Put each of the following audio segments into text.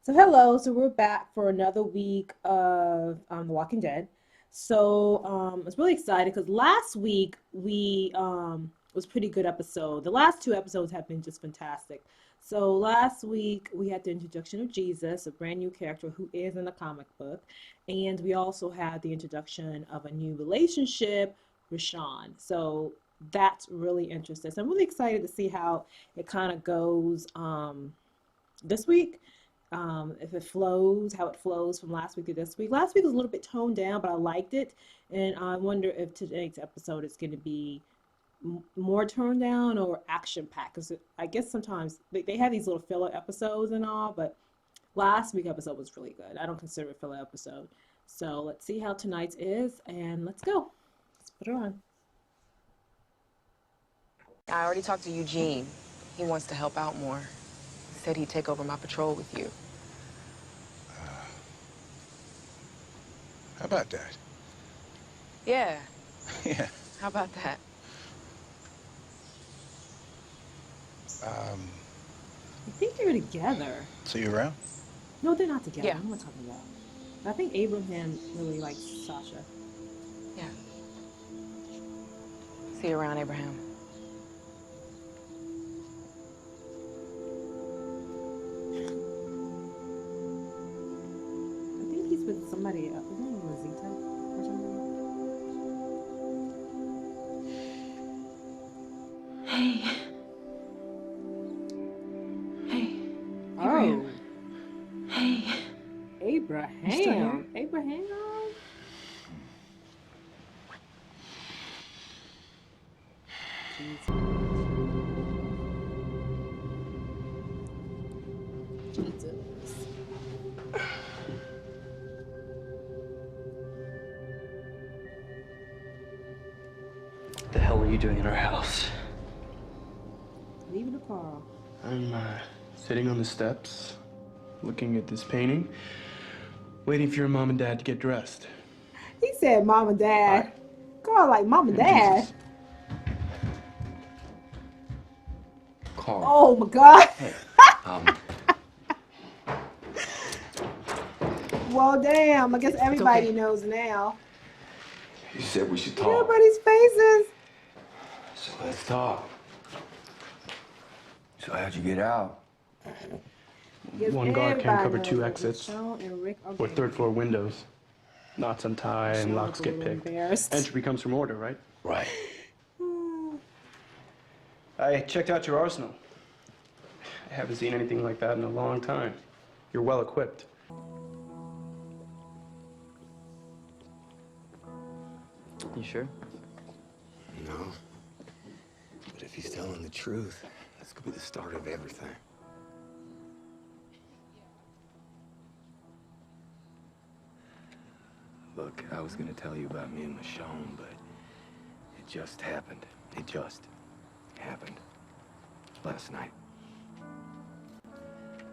So hello, so we're back for another week of The Walking Dead. I was really excited because last week we was a pretty good episode. The last two episodes have been just fantastic. So last week we had the introduction of Jesus, a brand new character who is in the comic book, and we also had the introduction of a new relationship with Sean. So that's really interesting. So I'm really excited to see how it kind of goes this week, if it flows, how it flows from last week to this week. Last week was a little bit toned down, but I liked it, and I wonder if today's episode is going to be more toned down or action packed. Because I guess sometimes they have these little filler episodes and all, but last week episode was really good. I don't consider it a filler episode. So let's see how tonight's is, and let's go. Let's put her on. I already talked to Eugene. He wants to help out more. He said he'd take over my patrol with you. How about that? Yeah, Yeah. how about that? Um, I think they're together. so you around? No, they're not together. Yeah. I'm not talking about. I think Abraham really likes Sasha. Yeah. See you around, Abraham. I think he's with somebody else. Isn't he Rosita or something? Hey. Hey. Oh, Hey. Abraham. You still here? Abraham. Jesus. Jesus. What the hell are you doing in our house? Leaving the car. I'm sitting on the steps, looking at this painting, waiting for your mom and dad to get dressed. He said, "Mom and Dad." Hi. Girl, like Mom and And Dad. Jesus. Carl. Oh my God. Um, Well, damn. I guess everybody okay. knows now. You said we should Look at talk. everybody's faces. So let's talk. So how'd you get out? Guess one guard can everybody cover knows two that exits Michonne and Rick are or gay. third floor windows. Knots untie and Michonne locks was a get little picked. embarrassed. Entry comes from order, right? Right. I checked out your arsenal. I haven't seen anything like that in a long time. You're well equipped. You sure? No. But if he's telling the truth, this could be the start of everything. Look, I was gonna tell you about me and Michonne, but it just happened. It just happened. Last night.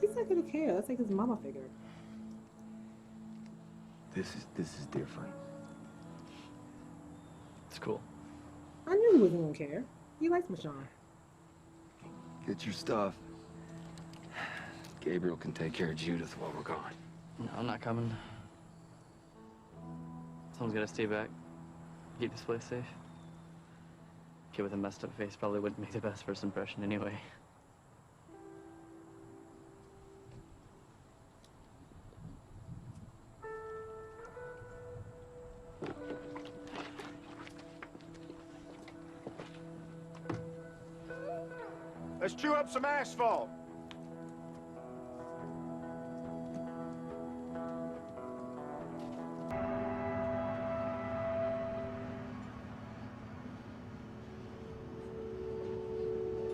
He's not gonna care. That's like his mama figure. This is different. It's cool. I knew he wasn't gonna care. He likes Michonne. Get your stuff. Gabriel can take care of Judith while we're gone. No, I'm not coming. Someone's gotta stay back. Keep this place safe. Kid with a messed up face probably wouldn't make the best first impression anyway. Let's chew up some asphalt.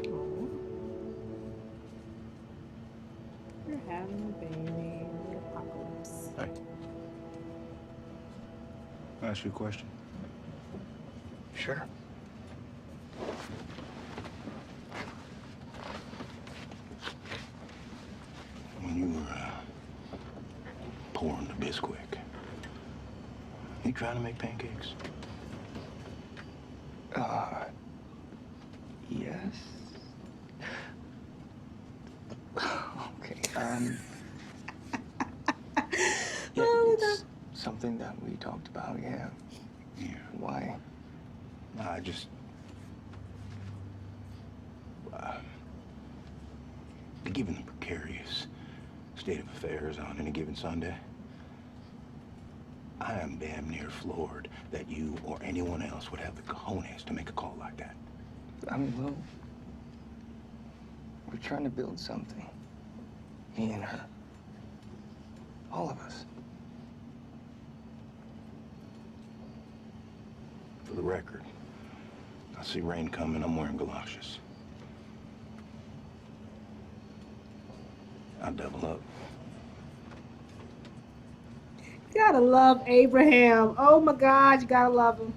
Oh. You're having a baby. Apocalypse. Hey. I'll ask you a question. Sure. When you were pouring the Bisquick, you trying to make pancakes? Yes. Okay. Something that we talked about, yeah. Yeah. Why? Nah, I just... given the precarious state of affairs on any given Sunday, I am damn near floored that you or anyone else would have the cojones to make a call like that. I mean, well, we're trying to build something. Me and her. All of us. For the record, I see rain coming. I'm wearing galoshes. I'll double up. You gotta love Abraham. Oh my God, you gotta love him.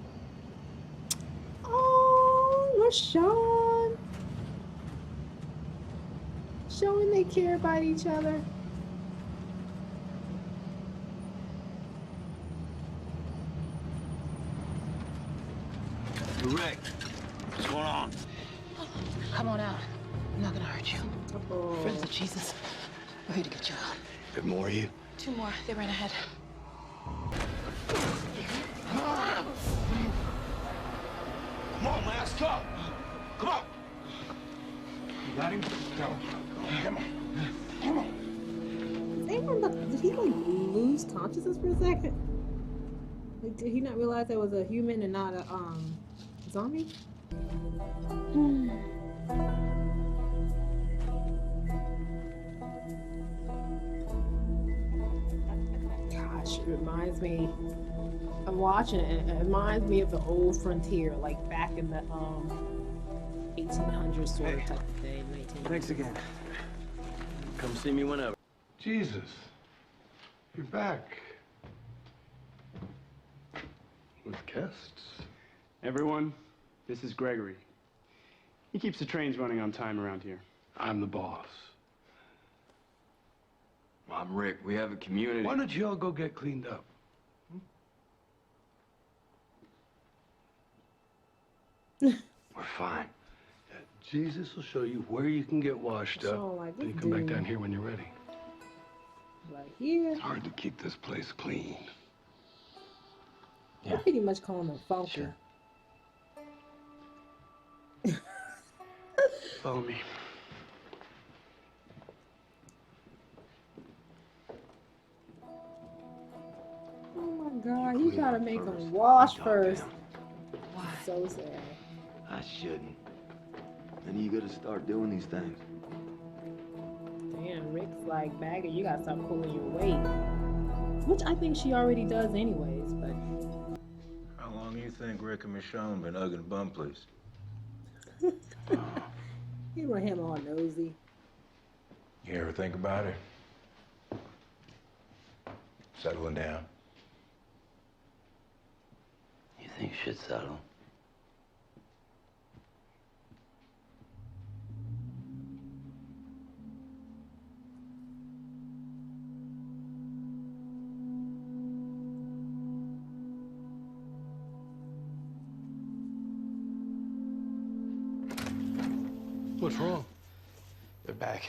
Oh, LaShawn. Showing they care about each other. Rick, what's going on? Come on out. I'm not gonna hurt you. Oh. Friends of Jesus. We're here to get you out. There more of you? 2 more. They ran ahead. Come on, man, let's go. Come on. You got him? Go. Come on. Come on. Did he like lose consciousness for a second? Like, did he not realize that was a human and not a zombie? Gosh, it reminds me. I'm watching it. It reminds me of the old frontier, like back in the 1800s sort of type of thing. 1900s. Thanks again. Come see me whenever. Jesus, you're back. With guests. Everyone, this is Gregory. He keeps the trains running on time around here. I'm the boss. I'm Rick. We have a community. Why don't you all go get cleaned up? We're fine. Yeah, Jesus will show you where you can get washed up. So, like, Then you this come back dude. down here when you're ready. Right here. It's hard to keep this place clean. I pretty much call him a funky. Sure. Follow me. Oh my God, you gotta make him wash first. Why? So sad. I shouldn't. Then you gotta start doing these things. Damn, Rick's like, Bagger, you gotta stop pulling your weight. Which I think she already does anyways, but... How long you think Rick and Michonne been hugging bum, please? You want him all nosy. You ever think about it? Settling down? You think shit's settle? What's wrong? They're back.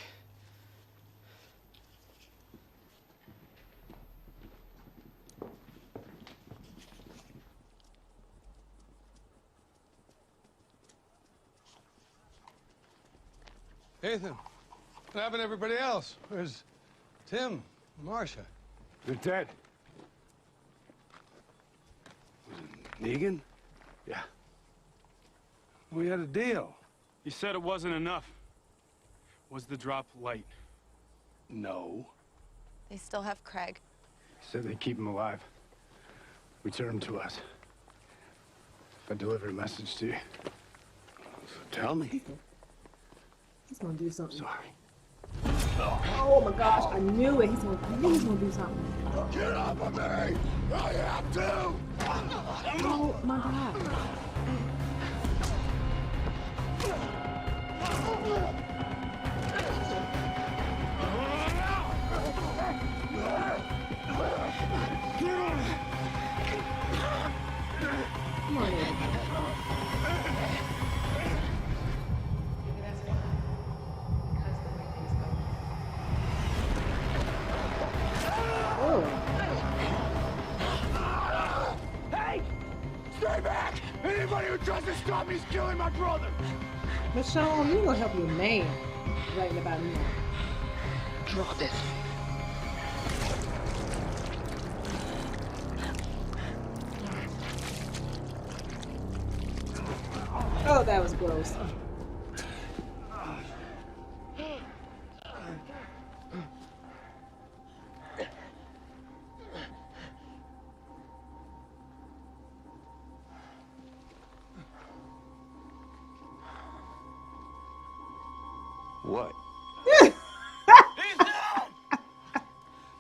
Ethan, what happened to everybody else? Where's Tim, Marcia? They're dead. Negan? Yeah. We had a deal. You said it wasn't enough. Was the drop light? No. They still have Craig. Said they keep him alive. Return him to us. If I deliver a message to you. So tell me. He's gonna do something. Sorry. Oh my gosh, I knew it. I knew he was gonna do something. Get off of me! I have to! Oh my God. Come on in. Maybe that's why. Because the way things go. Oh. doesn't stop me, he's killing my brother! Michonne, you gonna help your man writing about me. Drop this. Oh, that was gross. What? He's down!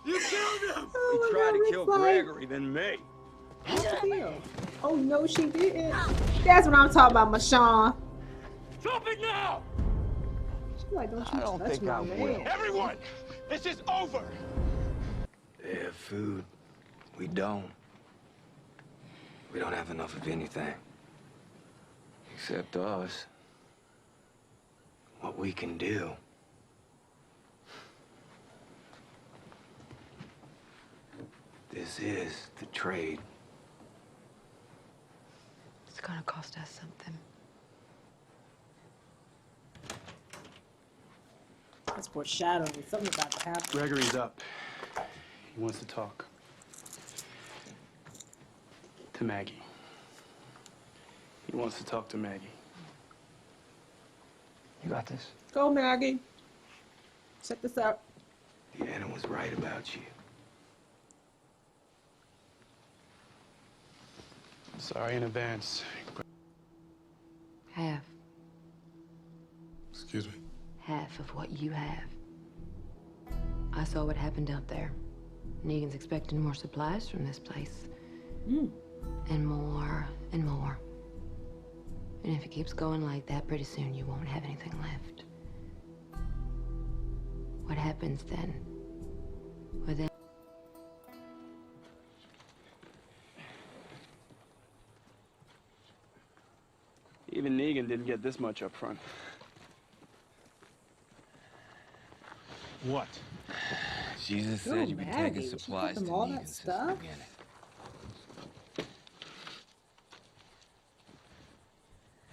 You killed him! Oh He my tried God, to Rick's kill like, Gregory, then me. what's the deal? Oh no, she didn't. That's what I'm talking about, Michonne. Stop it now! She's like, don't I you don't touch think my I man. will. Everyone, this is over! They have food. We don't. We don't have enough of anything. Except us. What we can do. This is the trade. It's gonna cost us something. That's foreshadowing. Something's about to happen. Gregory's up. He wants to talk. To Maggie. He wants to talk to Maggie. You got this? Go, Maggie. Check this out. Deanna was right about you. Sorry in advance. Half. Excuse me? Half of what you have. I saw what happened out there. Negan's expecting more supplies from this place. And more and more. And if it keeps going like that, pretty soon you won't have anything left. What happens then? Well, then Even Negan didn't get this much up front. What? Jesus Yo, said you'd be Maggie, taking she supplies took to them all Negan that since the stuff? beginning.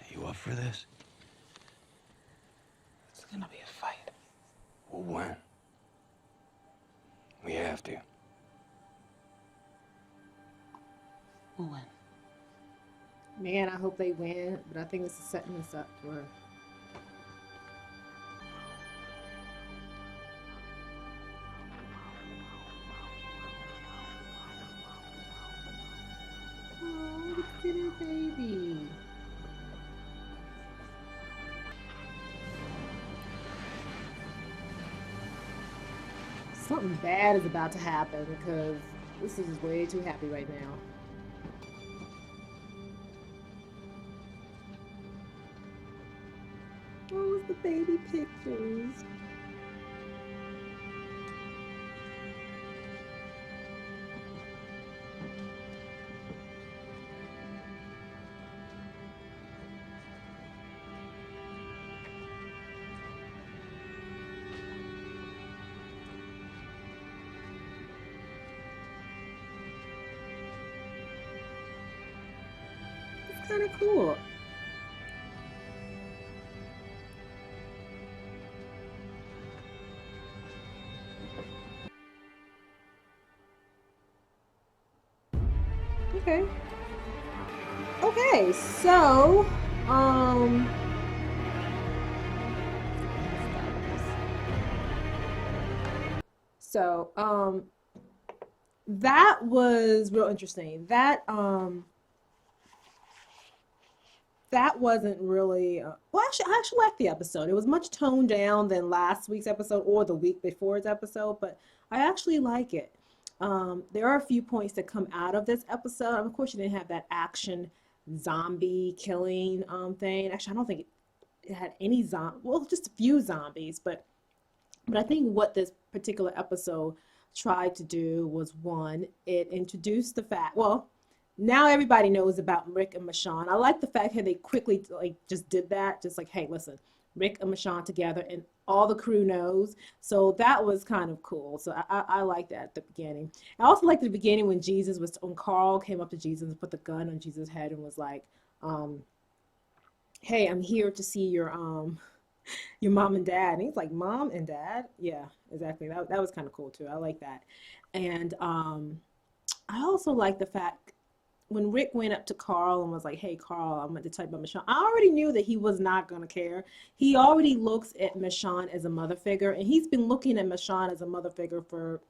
Are you up for this? it's gonna be a fight. Well, when? We have to. We'll win. Man, I hope they win, but I think this is setting us up for. Oh, look at her baby. Something bad is about to happen because this is way too happy right now. Oh, it's the baby pictures. It's kind of cool. Okay. Okay, so, so, that was real interesting. That wasn't really, well, actually, I actually liked the episode. It was much toned down than last week's episode or the week before's episode, but I actually like it. There are a few points that come out of this episode. Of course, you didn't have that action zombie killing thing. Actually, I don't think it had any well, just a few zombies, but I think what this particular episode tried to do was one, it introduced the fact, well, now everybody knows about Rick and Michonne. I like the fact how they quickly like just did that, just like, hey, listen, Rick and Michonne together, and all the crew knows. So that was kind of cool. So I like that at the beginning. I also liked the beginning when Carl came up to Jesus and put the gun on Jesus' head and was like, hey, I'm here to see your mom and dad. And he's like, mom and dad? Yeah, exactly. That was kind of cool too. I like that. And I also like the fact when Rick went up to Carl and was like, hey, Carl, I'm going to tell you about Michonne. I already knew that he was not going to care. He already looks at Michonne as a mother figure, and he's been looking at Michonne as a mother figure for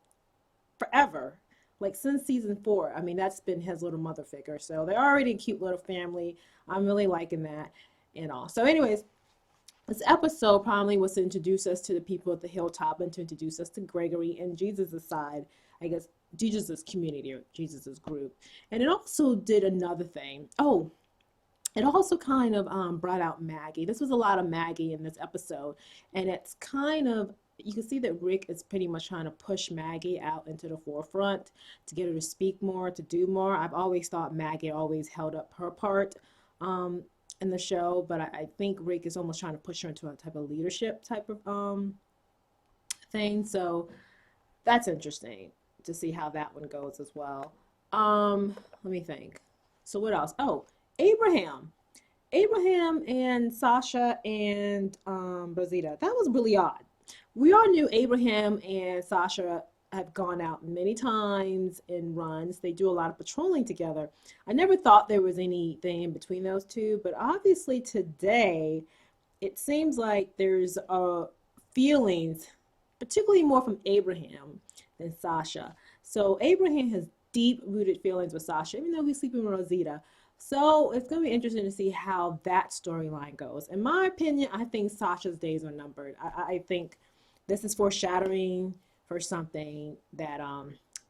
forever. Like since season 4. I mean, that's been his little mother figure. So they're already a cute little family. I'm really liking that and all. So, anyways, this episode probably was to introduce us to the people at the hilltop and to introduce us to Gregory and Jesus' side, I guess, Jesus' community or Jesus' group. And it also did another thing. Oh, it also kind of brought out Maggie. This was a lot of Maggie in this episode. And it's kind of, you can see that Rick is pretty much trying to push Maggie out into the forefront to get her to speak more, to do more. I've always thought Maggie always held up her part in the show, but I think Rick is almost trying to push her into a type of leadership type of thing. So that's interesting to see how that one goes as well. Let me think. So what else? Oh, Abraham. Abraham and Sasha and Rosita. That was really odd. We all knew Abraham and Sasha have gone out many times in runs. They do a lot of patrolling together. I never thought there was anything in between those two, but obviously today it seems like there's feelings, particularly more from Abraham than Sasha. So Abraham has deep-rooted feelings with Sasha, even though he's sleeping with Rosita. So it's going to be interesting to see how that storyline goes. In my opinion, I think Sasha's days are numbered. I think this is foreshadowing for something that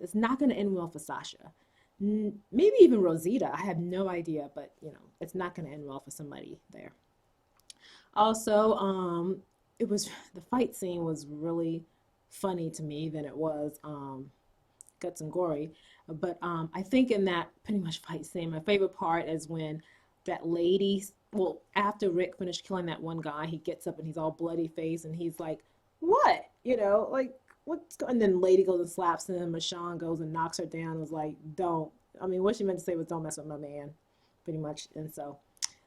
is not going to end well for Sasha. Maybe even Rosita. I have no idea, but it's not going to end well for somebody there. Also, it was the fight scene was really funny to me than it was guts and gory. But I think in that pretty much fight scene, my favorite part is when that lady, well, after Rick finished killing that one guy, he gets up and he's all bloody face and he's like, what? Like, what's going, and then lady goes and slaps him, and Michonne goes and knocks her down and was like, don't. I mean, what she meant to say was don't mess with my man, pretty much. And so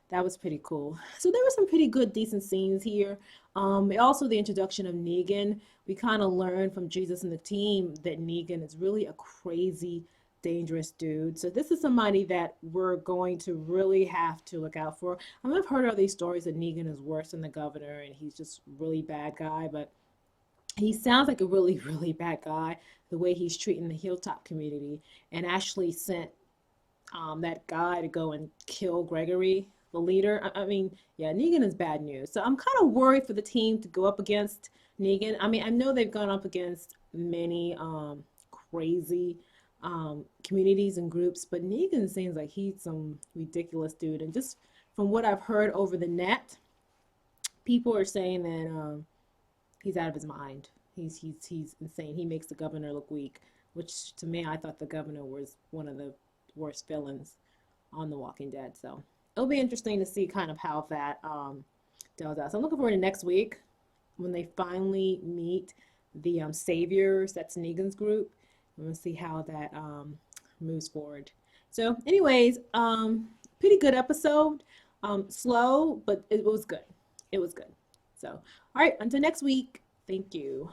that was pretty cool. So there were some pretty good, decent scenes here. Also, the introduction of Negan. We kind of learned from Jesus and the team that Negan is really a crazy, dangerous dude. So this is somebody that we're going to really have to look out for. I mean, I've heard all these stories that Negan is worse than the governor and he's just a really bad guy, but he sounds like a really, really bad guy, the way he's treating the Hilltop community, and actually sent that guy to go and kill Gregory, the leader. I mean, yeah, Negan is bad news. So I'm kind of worried for the team to go up against Negan. I mean, I know they've gone up against many crazy communities and groups, but Negan seems like he's some ridiculous dude. And just from what I've heard over the net, people are saying that he's out of his mind. He's insane. He makes the governor look weak, which to me, I thought the governor was one of the worst villains on The Walking Dead. So it'll be interesting to see kind of how that does out. So I'm looking forward to next week when they finally meet the Saviors. That's Negan's group. I'm gonna see how that moves forward. So, anyways, pretty good episode. Slow, but it was good. It was good. So, all right, until next week. Thank you.